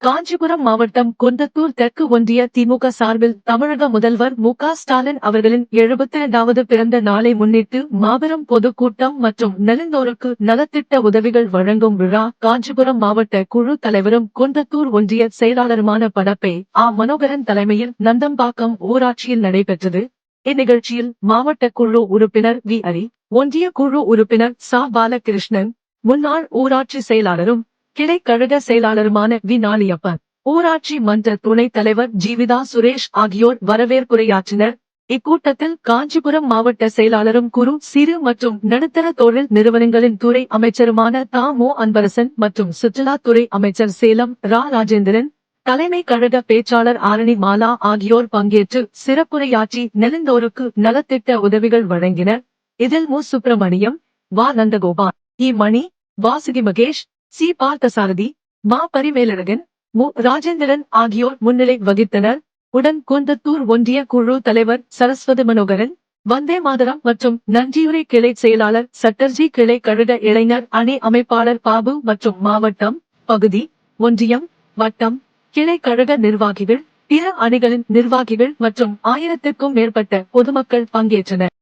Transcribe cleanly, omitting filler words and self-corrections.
காஞ்சிபுரம் மாவட்டம் குன்றத்தூர் தெற்கு ஒன்றிய திமுக சார்பில் தமிழக முதல்வர் மு.க. ஸ்டாலின் அவர்களின் 72வது பிறந்த நாளை முன்னிட்டு மாபெரும் பொதுக்கூட்டம் மற்றும் நலிந்தோருக்கு நலத்திட்ட உதவிகள் வழங்கும் விழா காஞ்சிபுரம் மாவட்ட குழு தலைவரும் குன்றத்தூர் ஒன்றிய செயலாளருமான படப்பை ஆ. மனோகரன் தலைமையில் நந்தம்பாக்கம் ஊராட்சியில் நடைபெற்றது. இந்நிகழ்ச்சியில் மாவட்ட குழு உறுப்பினர் வி. அரி, ஒன்றிய குழு உறுப்பினர் ச. பாலகிருஷ்ணன், முன்னாள் ஊராட்சி செயலாளரும் கிளை கழக செயலாளருமான வி. நாளியப்பன், ஊராட்சி மன்ற துணைத் தலைவர் ஜீவிதா சுரேஷ் ஆகியோர் வரவேற்புரையாற்றினர். இக்கூட்டத்தில் காஞ்சிபுரம் மாவட்ட செயலாளரும் குறு, சிறு மற்றும் நடுத்தர தொழில் நிறுவனங்களின் துறை அமைச்சருமான த. மு. அன்பரசன் மற்றும் சுற்றுலாத்துறை அமைச்சர் சேலம் ரா. ராஜேந்திரன், தலைமை கழக பேச்சாளர் ஆரணி மாலா ஆகியோர் பங்கேற்று சிறப்புரையாற்றி நெலிந்தோருக்கு நலத்திட்ட உதவிகள் வழங்கினர். இதில் மு. சுப்பிரமணியம், வ. நந்தகோபால், இ. மணி, வாசுகி மகேஷ், சி. பார்த்தசாரதி, மா. பரிமேலழகன், மு. ராஜேந்திரன் ஆகியோர் முன்னிலை வகித்தனர். உடன் குன்றத்தூர் ஒன்றிய குழு தலைவர் சரஸ்வதி மனோகரன், வந்தே மாதரம் மற்றும் நன்றியுரை கிளை செயலாளர் சட்டர்ஜி, கிளை கழக இளைஞர் அணி அமைப்பாளர் பாபு மற்றும் மாவட்டம், பகுதி, ஒன்றியம், வட்டம், கிளை கழக நிர்வாகிகள், பிற அணிகளின் நிர்வாகிகள் மற்றும் 1000க்கும் மேற்பட்ட பொதுமக்கள் பங்கேற்றனர்.